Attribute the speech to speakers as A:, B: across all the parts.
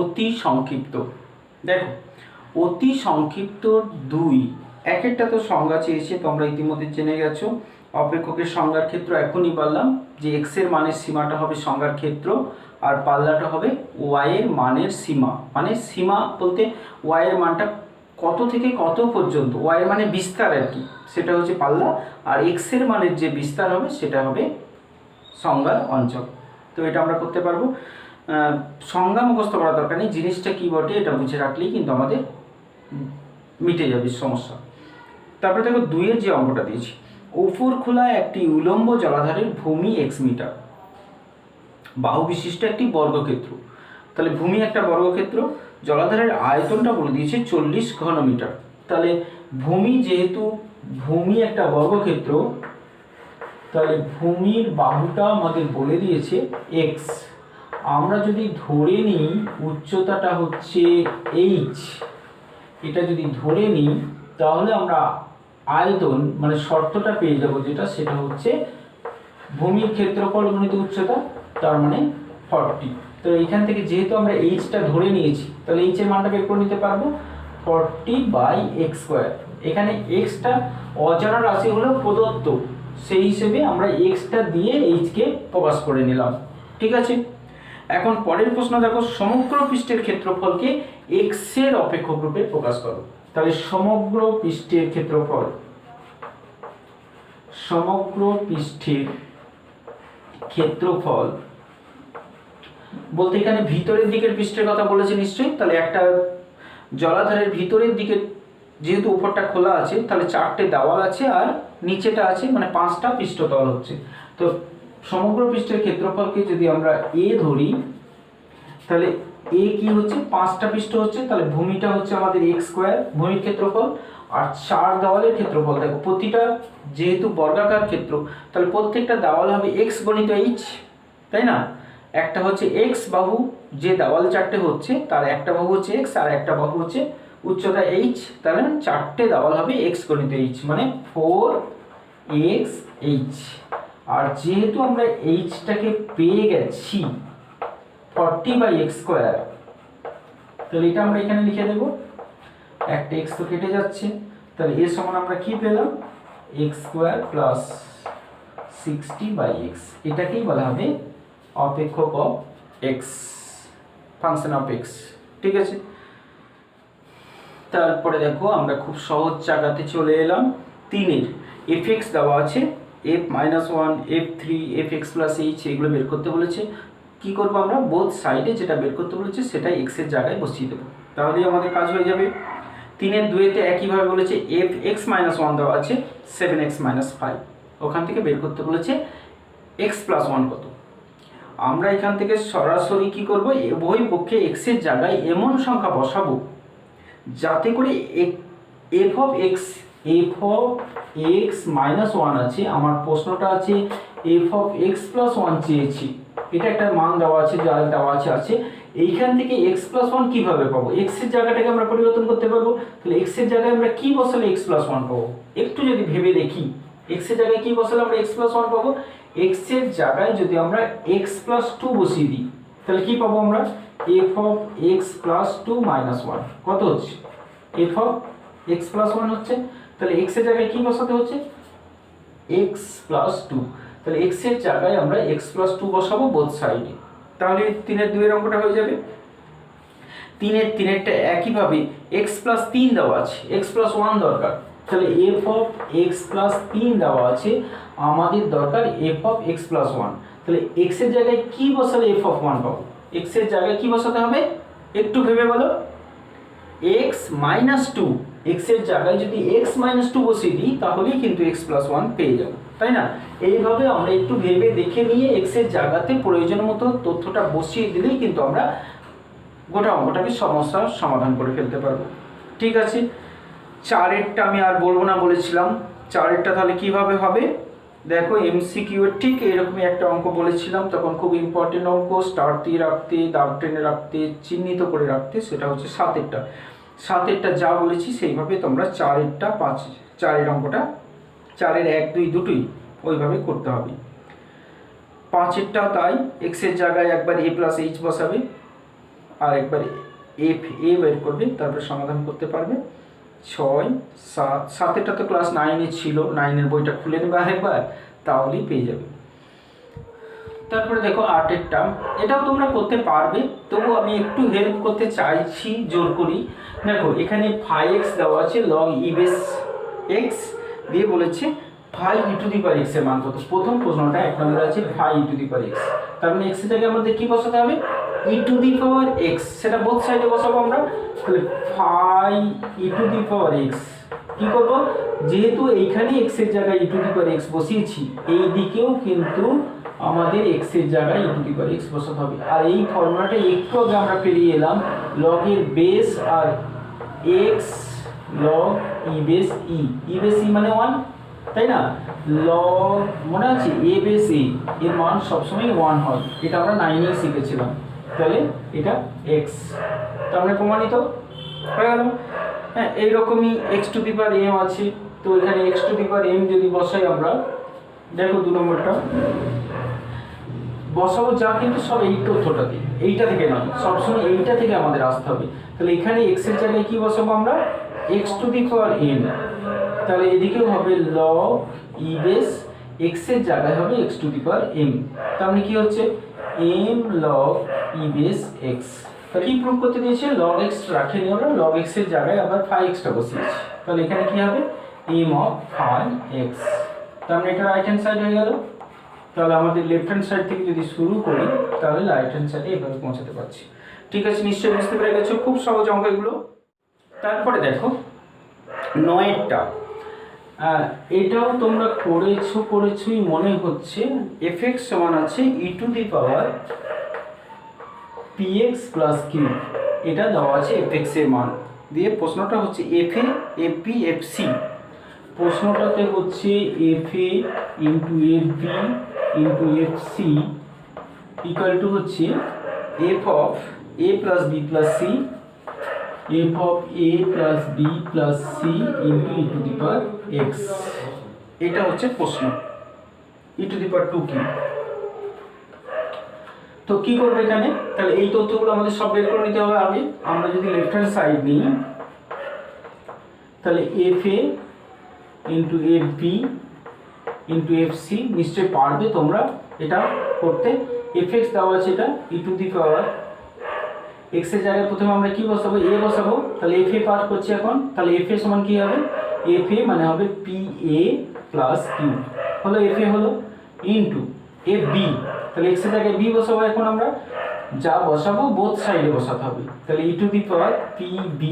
A: অতি সংক্ষিপ্ত। দেখো অতি সংক্ষিপ্ত দুই, এক একটা তো সংজ্ঞা চেয়েছে, তোমরা ইতিমধ্যে জেনে গেছো। অপেক্ষকের সংজ্ঞার ক্ষেত্র এখনই বললাম যে এক্স এর মানের সীমাটা হবে সংজ্ঞার ক্ষেত্র, আর পাল্লাটা হবে ওয়াই এর মানের সীমা। মানে সীমা বলতে ওয়াই এর মানটা কত থেকে কত পর্যন্ত, ওয়াই এর মানে বিস্তার আর কি, সেটা হচ্ছে পাল্লা, আর এক্স এর মানের যে বিস্তার হবে সেটা হবে সংজ্ঞার অঞ্চল। তো এটা আমরা করতে পারবো। সংজ্ঞা মুখস্থ করার দরকার নেই, জিনিসটা কী বটে এটা বুঝে রাখলেই কিন্তু আমাদের মিটে যাবে সমস্যা। তারপরে দেখো দুইয়ের যে অঙ্কটা দিয়েছি, উপর খোলা একটি উলম্ব জলাধারের ভূমি এক্স মিটার, বাহু বিশিষ্ট একটি বর্গক্ষেত্র। তাহলে ভূমি একটা বর্গক্ষেত্র, জলাধারের আয়তনটা বলে দিয়েছে 40 ঘনমিটার। তাহলে ভূমি, যেহেতু ভূমি একটা বর্গক্ষেত্র, তাহলে ভূমির বাহুটা আমাদের বলে দিয়েছে এক্স। আমরা যদি ধরে নিই উচ্চতাটা হচ্ছে এইচ, এটা যদি ধরে নিই তাহলে আমরা আয়তন মানে শর্তটা পেয়ে যাব, যেটা সেটা হচ্ছে ভূমির ক্ষেত্রফল গুণিত উচ্চতা, তার মানে 40। তো এইখান থেকে যেহেতু আমরা এইচটা ধরে নিয়েছি, তাহলে এইচ এর মানটা বের করে নিতে পারবো 40/x²। এখানে এক্সটা অজানা রাশি হলেও প্রদত্ত, সেই হিসেবে আমরা এক্সটা দিয়ে এইচকে প্রকাশ করে নিলাম। ঠিক আছে, এখন পরের প্রশ্ন দেখো, সমগ্র পৃষ্ঠের ক্ষেত্রফলকে এক্স এর অপেক্ষক রূপে প্রকাশ করো। তাহলে সমগ্র পৃষ্ঠের ক্ষেত্রফল, সমগ্র পৃষ্ঠের ক্ষেত্রফল বলতে এখানে ভিতরের দিকের পৃষ্ঠের কথা বলেছে নিশ্চয়ই। তাহলে একটা জলাধারের ভিতরের দিকে যেহেতু উপরটা খোলা আছে, তাহলে 4টে দেওয়াল আছে আর নিচেটা আছে, মানে 5টা পৃষ্ঠতল হচ্ছে। তো সমগ্র পৃষ্ঠের ক্ষেত্রফলকে যদি আমরা এ ধরি, তাহলে এ কি হচ্ছে 5টা পৃষ্ঠ হচ্ছে, তাহলে ভূমিটা হচ্ছে আমাদের x², ভূমির ক্ষেত্রফল, আর 4 দেওয়ালের ক্ষেত্রফল। দেখো প্রতিটা যেহেতু বর্গাকার ক্ষেত্র, তাহলে প্রত্যেকটা দেওয়াল হবে x গণিত h, তাই না? একটা হচ্ছে x বাহু, যে দেওয়াল 4টে হচ্ছে তার একটা বাহু হচ্ছে x আর একটা বাহু হচ্ছে উচ্চতা h, তাহলে 4টে দেওয়াল হবে x গণিত h, মানে 4xh। আর যেহেতু আমরা এইচটাকে পেয়ে গেছি 40/x², তাহলে এটা আমরা এখানে লিখে দেব, একটা x তো কেটে যাচ্ছে, তাহলে এর সমান আমরা কি পেলাম x² প্লাস 60/x। এটাকেই বলা হবে অপেক্ষক of x, function of x। ঠিক আছে, তারপরে দেখো আমরা খুব সহজ জায়গাতে চলে এলাম। 3-এর fx দেওয়া আছে, f-1, f3, fx plus h, এগুলো বের করতে বলেছে। কি করব আমরা, বোথ সাইডে যেটা বের করতে বলেছে সেটা x এর জায়গায় বসিয়ে দেবো, তাহলেই আমাদের কাজ হয়ে যাবে। 3-এর 2-তে একইভাবে বলেছে fx-1 দেওয়া আছে 7x-5, ওখান থেকে বের করতে বলেছে x+1 কত। আমরা এখান থেকে সরাসরি কি করব, উভয় পক্ষে x এর জায়গায় এমন সংখ্যা বসাবো যাতে করে f of x-1 আছে, আমার প্রশ্নটা আছে f of x+1 চেয়েছি, এটা একটা মান দেওয়া আছে, যা দেওয়া আছে এইখান থেকে x+1 কিভাবে পাবো, x এর জায়গাটাকে আমরা পরিবর্তন করতে পারবো। তাহলে x এর জায়গায় আমরা কি বসালে x+1 পাবো, একটু যদি ভেবে দেখি, x এর জায়গায় কি বসালে আমরা x+1 পাবো। x এর জায়গায় যদি আমরা x+2 বসিয়ে দিই, তাহলে কি পাবো আমরা, f of x+2 - 1 কত হচ্ছে, f of x+1 হচ্ছে। তাহলে x এর জায়গায় কি বসাতে হচ্ছে, x+2, তাহলে x এর জায়গায় আমরা x+2 বসাবো বোথ সাইডে, তাহলে 3-এর 2-এর অঙ্কটা হয়ে যাবে। 3-এর 3-এরটা একইভাবে x+3 দেওয়া আছে, x+1 দরকার, তাহলে f of x+3 দেওয়া আছে, আমাদের দরকার f of x+1। তাহলে x এর জায়গায় কি বসালে f of 1 পাবো, x এর জায়গায় কি বসাতে হবে একটু ভেবে বলো, x-2, x এর জায়গায় যদি x-2 বসিয়ে দিই তাহলেই কিন্তু x+1 পেয়ে যাব, তাই না? এইভাবে আমরা একটু ভেবে দেখে নিয়ে x এর জায়গাতে প্রয়োজন মতো তথ্যটা বসিয়ে দিলেই কিন্তু আমরা গোটা অঙ্কটাকে সমস্যার সমাধান করে ফেলতে পারবো। ঠিক আছে, 4-এরটা আমি আর বলবো না বলেছিলাম। 4-এরটা তাহলে কিভাবে হবে দেখো, এমসিকিউ এর ঠিক এরকমই একটা অঙ্ক বলেছিলাম, তখন খুব ইম্পর্টেন্ট অঙ্ক, স্টার দিয়ে রাখতে, দাগ টেনে রাখতে, চিহ্নিত করে রাখতে, সেটা হচ্ছে 7-এরটা। 7-এরটা যা বলেছি সেইভাবে তোমরা 4-এরটা 4-এর অঙ্কটা 4-এর 1, 2 দুটোই ওইভাবে করতে হবে। 5-এরটাও তাই, x এর জায়গায় একবার a + h বসাবে, আর একবার এফ এ বের করবে, তারপরে সমাধান করতে পারবে। 6 7, 7 তো ক্লাস 9-এ ছিল, 9-এর বইটা খুলে নেবে আরেকবার, তাহলেই পেয়ে যাবে। তারপরে দেখো 8-এর টার্ম, এটাও তোমরা করতে পারবে, তবু আমি একটু হেল্প করতে চাইছি, জোর করি। দেখো এখানে 5x দেওয়া আছে, log e বেস x দিয়ে বলেছে 5e two the power x এর মান কত। প্রথম প্রশ্নটা 1 নম্বরে আছে 5e two the power x, তার মানে x এর জায়গায় আমাদের কি বসাতে হবে, e to the power x, সেটা বোথ সাইডে বসাবো আমরা। তাহলে 5e two the power x কি করব, যেহেতু এইখানে x এর জায়গায় e to the power x বসিয়েছি, এই দিকেও কিন্তু আমাদের x এর জায়গায় e to the power x বসাতে হবে। আর এই ফর্মুলাটা একটু আগে আমরা পেরিয়ে এলাম, log এর বেস আর x log e base e base e মানে 1, তাই না। log মনে আছে a বেস a এর মান সবসময় 1 হয়, এটা আমরা 9-এ শিখেছিলাম। তাহলে এটা x, তার মানে প্রমাণিত হয়ে গেল। হ্যাঁ, এইরকমই x two the power m আছে, তো এখানে x two the power m যদি বসাই আমরা, দেখো 2 নম্বরটা বসাবো, যা কিন্তু সব এই তথ্যটা দিয়ে, এইটা থেকে নয়, সবসময় এইটা থেকে আমাদের আসতে হবে। তাহলে এখানে x এর জায়গায় কি বসাবো আমরা, x two the power m, তাহলে এদিকেও হবে log e বেস x এর জায়গায় হবে x two the power m, তার মানে কি হচ্ছে m log e base x। তাহলে কি প্রুভ করতে দিয়েছে, log x রাখেনি ওরা, log x এর জায়গায় আবার 5x টা বসিয়েছে, তাহলে এখানে কি হবে m of 5x, তার মানে এটা রাইট হ্যান্ড সাইড হয়ে গেল। তাহলে আমাদের লেফট হ্যান্ড সাইড থেকে যদি শুরু করি, তাহলে রাইট হ্যান্ড সাইডে এভাবে পৌঁছাতে পারছি। ঠিক আছে, নিশ্চয়ই বুঝতে পেরে গেছো, খুব সহজ অঙ্ক এগুলো। তারপরে দেখো 9-এরটা, এটাও তোমরা করেছোই মনে হচ্ছে। fx সমান আছে e to the power px plus q, এটা দেওয়া আছে fx এর মান দিয়ে। প্রশ্নটা হচ্ছে fa fp fc, প্রশ্নটাতে হচ্ছে fa into fb into fc equal to হচ্ছে f of a plus b plus c, f of a plus b plus c into e to the power x, এটা হচ্ছে প্রশ্ন। e to the power 2 কি, তো কি করবে এখানে, তাহলে এই তথ্যগুলো আমাদের সব বের করে নিতে হবে আগে। আমরা যদি লেফট হ্যান্ড সাইড নিই, তাহলে fa into fb into fc, নিশ্চয়ই পারবে তোমরা এটা করতে। fx দেওয়া আছে এটা e to the power x এর জায়গায় প্রথমে আমরা কি বসাবো, a বসাবো, তাহলে fa পাস করছি এখন, তাহলে fa সমান কি হবে, fa মানে হবে pa প্লাস q, হলো fa হলো, ইনটু fb, তাহলে x এর জায়গায় b বসাবো এখন আমরা, যা বসাবো বোথ সাইডে বসাতে হবে, তাহলে e to the power pb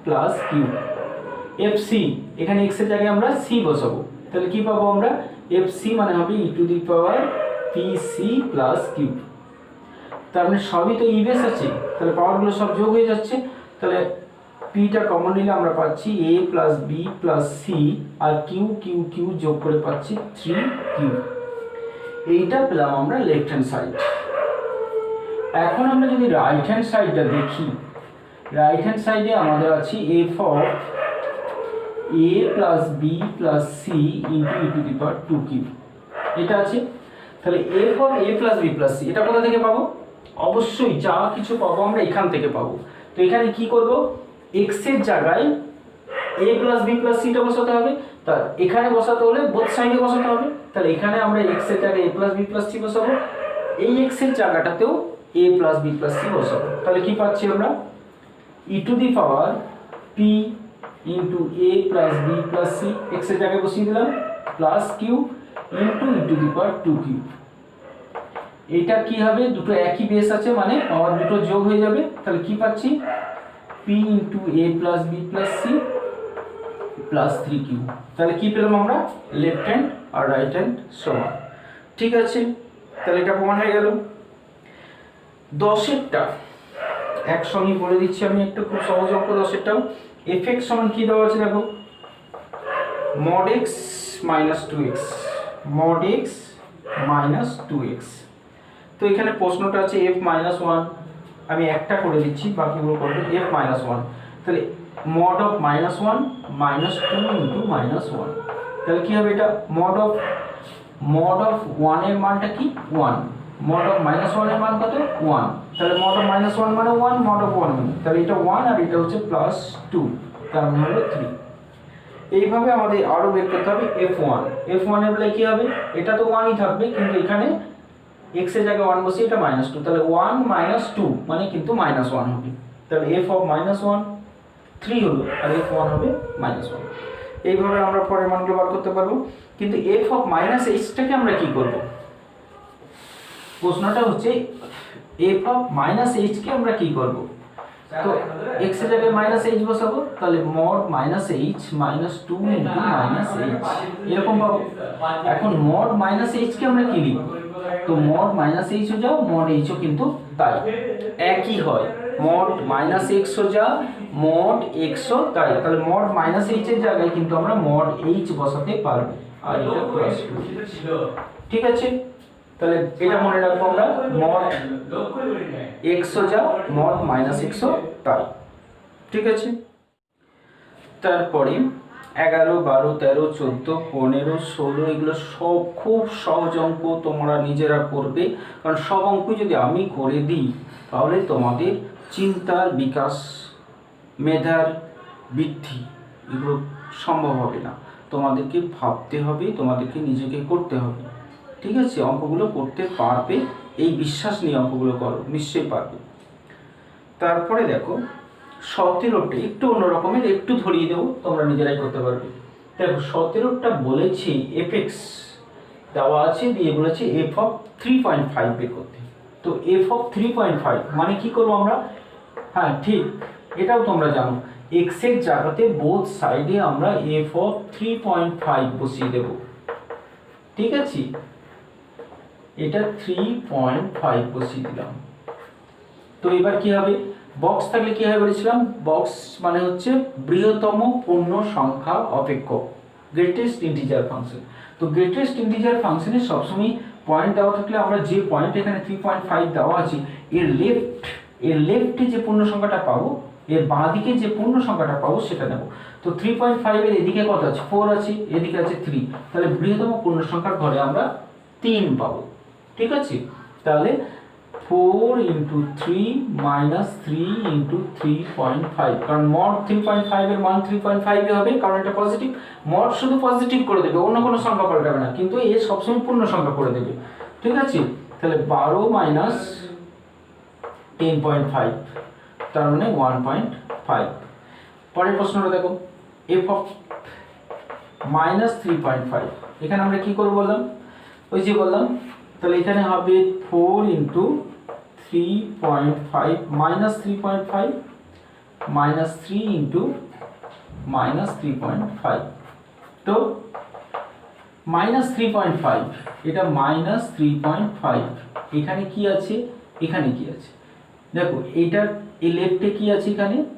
A: plus q, fc এখানে x এর জায়গায় আমরা c বসাবো, তাহলে কি পাবো আমরা, fc মানে হবে e to the power pc plus q। তার মানে সবই তো ই বেস আছে, তাহলে পাওয়ারগুলো সব যোগ হয়ে যাচ্ছে, তাহলে পিটা কমন নিলে আমরা পাচ্ছি a plus B plus C, আর কিউ কিউ কিউ যোগ করে পাচ্ছি 3q। এইটা পেলাম আমরা লেফট হ্যান্ড সাইড। এখন আমরা যদি রাইট হ্যান্ড সাইডটা দেখি, রাইট হ্যান্ড সাইডে আমাদের আছে f of a plus B plus C into E to the power 2q, এটা আছে। তাহলে f of a plus B plus C, এটা কোথা থেকে পাবো, অবশ্যই যা কিছু পাবো আমরা এখান থেকে পাবো। তো এখানে কি করব, x এর জায়গায় a প্লাস বি প্লাস সিটা বসাতে হবে, তা এখানে বসাতে হলে বোথ সাইডে বসাতে হবে, তাহলে এখানে আমরা x এর জায়গায় a plus B plus C বসাবো, এই x এর জায়গাটাতেও a plus B plus C বসাবো, তাহলে কি পাচ্ছি আমরা, e to the power p into a plus B plus C, x এর জায়গায় বসিয়ে দিলাম, plus q into E to the power 2q। এটা কি হবে, দুটো একই বেস আছে মানে পাওয়ার দুটো যোগ হয়ে যাবে, তাহলে কি পাচ্ছি p into a plus B plus C plus 3q। তাহলে কি পেলাম আমরা, লেফট হ্যান্ড আর রাইট হ্যান্ড সমান। ঠিক আছে, তাহলে এটা প্রমাণ হয়ে গেল। 10-এরটা একসঙ্গে বলে দিচ্ছি আমি, একটু খুব সহজ অঙ্ক 10-এরটাও। fx সমান কি দেওয়া আছে দেখো, mod x minus 2x, mod x minus 2x। তো এখানে প্রশ্নটা আছে f মাইনাস 1, আমি একটা করে দিচ্ছি, বাকিগুলো করবে f মাইনাস 1, তাহলে mod of minus 1 minus 2 into minus 1, তাহলে কি হবে এটা, mod অফ 1 এর মানটা কি 1, mod অফ মাইনাস 1 এর মান কত 1, তাহলে মড অফ -1 মানে 1, মড অফ 1 মানে, তাহলে এটা 1 আর এটা হচ্ছে +2, তার মানে হলো 3। এইভাবে আমাদের আরও বের করতে হবে f1। f1 এর বেলায় কী হবে, এটা তো 1ই থাকবে, কিন্তু এখানে x এর জায়গায় 1 বসে, এটা -2, তাহলে 1 - 2 মানে কিন্তু -1 হবে। তাহলে f অফ -1 3 হলো, আর f1 হবে -1। এইভাবে আমরা পরের মানগুলো বার করতে পারবো। কিন্তু f অফ -h টাকে আমরা কি করব, প্রশ্নটা হচ্ছে f অফ -h কে আমরা কি করব। তো x এর জায়গায় -h বসাবো, তাহলে mod -h -2 * -h এরকম পাবো। এখন mod -h কে আমরা কি লিখব, তো mod -h ও যাও, mod h ও কিন্তু তাই একই হয়, mod -x ও যা, mod x ও তাই, তাহলে mod -h এর জায়গায় কিন্তু আমরা mod h বসাতে পারবো, আর এটা +2। ঠিক আছে, তাহলে এটা মনে রাখবো আমরা, mod x ও যা, mod -x ও তাই। ঠিক আছে, তারপরে 11, 12, 13, 14, 15, 16 এগুলো সব খুব সহজ অঙ্ক, তোমরা নিজেরা করবে, কারণ সব অঙ্ক যদি আমি করে দিই তাহলে তোমাদের চিন্তার বিকাশ, মেধার বৃদ্ধি এগুলো সম্ভব হবে না। তোমাদেরকে ভাবতে হবে, তোমাদেরকে নিজেকে করতে হবে। ঠিক আছে, অঙ্কগুলো করতে পারবে, এই বিশ্বাস নিয়ে অঙ্কগুলো করো, নিশ্চয়ই পারবে। তারপরে দেখো 17টা একটু অন্যরকমের, একটু ধরিয়ে দেবো, তোমরা নিজেরাই করতে পারবে। দেখো 17টা বলেছি fx দেওয়া আছে, দিয়ে বলেছে f অফ 3.5 বের করতে। তো f অফ 3.5 মানে কি করবো আমরা, হ্যাঁ ঠিক, এটাও তোমরা জানো, x এর জায়গাতে বোথ সাইডে আমরা f অফ 3.5 বসিয়ে দেব। ঠিক আছে, এটা 3.5 বসিয়ে দিলাম। তো এবার কি হবে, বক্স থাকলে কি হবে বলেছিলাম, বক্স মানে হচ্ছে বৃহত্তম পূর্ণ সংখ্যা অপেক্ষক, গ্রেটেস্ট ইন্টিজার ফাংশন। তো গ্রেটেস্ট ইন্টিজার ফাংশনে সবসময় পয়েন্ট দেওয়া থাকলে আমরা যে পয়েন্ট এখানে 3.5 দেওয়া আছে, এর লেফটে যে পূর্ণ সংখ্যাটা পাবো, এর বাঁ দিকে যে পূর্ণ সংখ্যাটা পাবো সেটা নেব। তো 3.5 এর এদিকে কত আছে, 4 আছে, এদিকে আছে 3, তাহলে বৃহত্তম পূর্ণ সংখ্যার ঘরে আমরা 3 পাবো। ঠিক আছে, তাহলে 4 * 3 - 3 * 3.5, কারণ mod 3.5 এর মান 3.5 হবে, কারণ এটা পজিটিভ। mod শুধু পজিটিভ করে দেবে, অন্য কোনো সংখ্যা পাল্টাবে না, কিন্তু এ সবসময় পূর্ণ সংখ্যা করে দেবে। ঠিক আছে, তাহলে 12 - 10.5, তার মানে 1.5। পরের প্রশ্নটা দেখো, f অফ -3.5, এখানে আমরা কি করব বললাম, ওই যে বললাম, তাহলে এখানে হবে 4 * 3.5 -3.5 -3 * -3.5, তো -3.5, এটা -3.5, এখানে কি আছে, এখানে কি আছে, দেখো এইটার এই লেফটে কি আছে,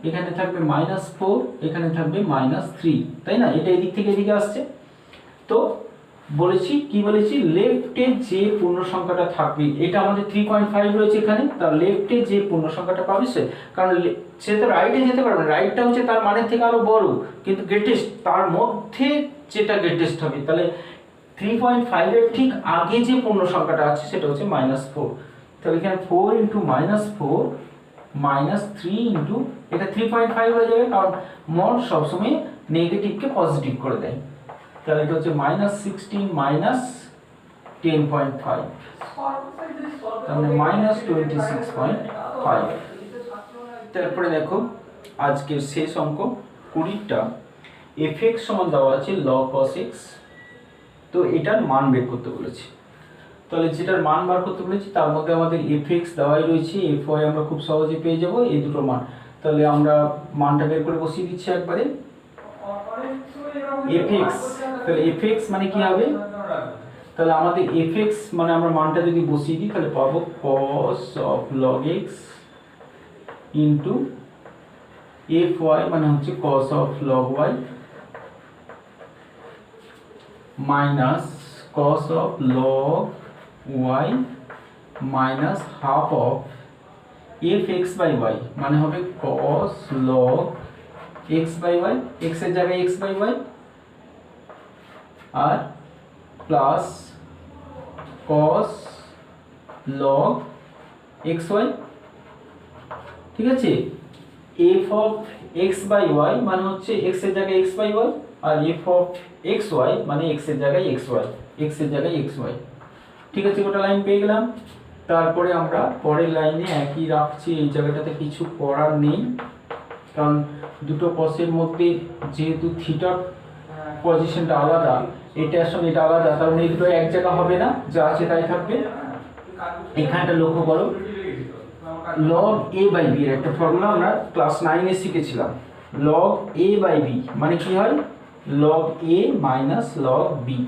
A: এখানে থাকবে -4, এখানে থাকবে -3, তাই না, এটা এদিক থেকে এদিকে আসছে। তো বলেছি কি বলেছি, লেফটে যে পূর্ণ সংখ্যাটা থাকবে, এটা আমাদের 3.5 রয়েছে এখানে, তার লেফটে যে পূর্ণ সংখ্যাটা পাবে সে, কারণ সে তো রাইটে যেতে পারবে না, রাইটটা হচ্ছে তার মানের থেকে আরো বড়, কিন্তু গ্রেটেস্ট তার মধ্যে যেটা গ্রেটেস্ট হবে, তাহলে 3.5 এর ঠিক আগে যে পূর্ণ সংখ্যাটা আছে সেটা হচ্ছে -4, তাহলে এখানে 4 * -4 -3 এটা 3.5 হয়ে যাবে, কারণ mod সবসময় নেগেটিভকে পজিটিভ করে দেয়, তাহলে এটা হচ্ছে -16 - 10.5, তাহলে -26.5। তারপরে দেখো আজকের শেষ অঙ্ক 20টা, fx সমান দেওয়া আছে log cos x, তো এটার মান বের করতে বলেছি। তাহলে যেটার মান বার করতে বলেছি তার মধ্যে আমাদের fx দেওয়াই রয়েছে, fy আমরা খুব সহজে পেয়ে যাব এই দুটো মান। তাহলে আমরা মানটা বের করে বসিয়ে দিচ্ছি একবারে, fx, তাহলে fx মানে কি হবে, তাহলে আমাদের fx মানে আমরা মানটা যদি বসিয়ে দিই তাহলে পাবো cos of log x into fy মানে হচ্ছে cos of log y minus cos of log y minus half of fx by y মানে হবে cos log x by y, x এর জায়গায় x বাই y, আর প্লাস cos log xy ঠিক আছে, F of X by Y মানে হচ্ছে X এর জায়গায় এক্স বাই ওয়াই, আর এফ অফ এক্স ওয়াই মানে এক্স এর জায়গায় এক্স ওয়াই, এক্স এর জায়গায় এক্স ওয়াই। ঠিক আছে, গোটা লাইন পেয়ে গেলাম। তারপরে আমরা পরের লাইনে একই রাখছি, এই জায়গাটাতে কিছু করার নেই, কারণ দুটো কসের মধ্যে যেহেতু থিটার পজিশনটা আলাদা, এটার সঙ্গে এটা আলাদা, তার মানে এই দুটো এক জায়গা হবে না, যা আছে তাই থাকবে। এখানটা লক্ষ্য করো, লগ এ বাই বি এর একটা ফর্মুলা আমরা ক্লাস 9 এ শিখেছিলাম। লগ এ বাই বি মানে কি হয়, লগ এ মাইনাস লগ বি।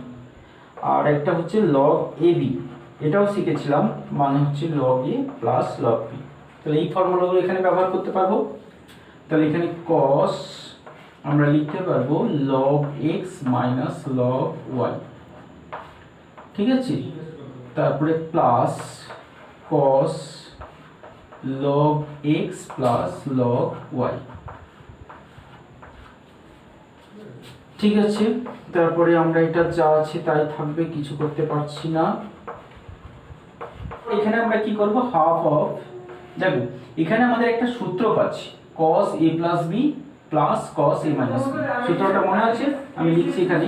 A: আর একটা হচ্ছে লগ এ বি, এটাও শিখেছিলাম, মানে হচ্ছে লগ এ প্লাস লগ বি। তাহলে এই ফর্মুলাগুলো এখানে ব্যবহার করতে পারবো। তাহলে এখানে কস আমরা লিখতে পারবো log X minus log Y. ঠিক আছে, তারপরে plus cos log x plus log y। ঠিক আছে, তারপরে আমরা এটা যা আছে তাই থাকবে, কিছু করতে পারছি না। এখানে আমরা কি করব, হাফ অফ, দেখো এখানে আমাদের একটা সূত্র পাচ্ছি, cos a plus b plus cos a minus b। সূত্রটা মনে আছে? আমি লিখছি এখানে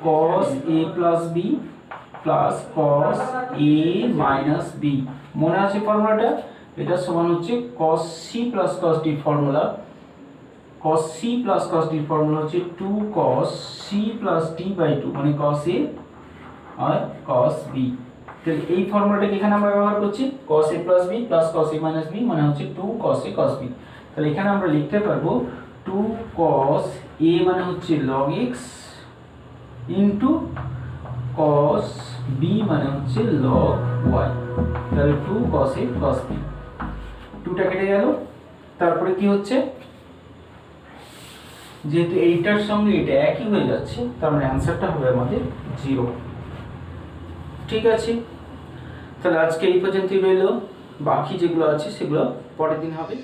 A: cos a plus b plus cos a minus b। মনে আছে ফর্মুলাটা? এটা সমান হচ্ছে cos c plus cos d formula. cos c plus cos d formula হচ্ছে 2 cos c plus d by 2 মানে cos a R cos b। তাহলে এই ফর্মুলাটাকে এখানে আমরা ব্যবহার করছি, cos a plus b plus cos a minus b মানে হচ্ছে 2 cos a cos b। তাহলে এখানে আমরা লিখতে পারবো 2 cos a মানে হচ্ছে log x into cos b মানে হচ্ছে log y। তাহলে 2 cos a cos b, 2টা কেটে গেল। তারপরে কি হচ্ছে, যেহেতু এইটার সঙ্গে এটা একই হয়ে যাচ্ছে, তার মানে অ্যান্সারটা হবে আমাদের 0। ঠিক আছে, তাহলে আজকে এই পর্যন্তই রইল, বাকি যেগুলো আছে সেগুলো পরের দিন হবে।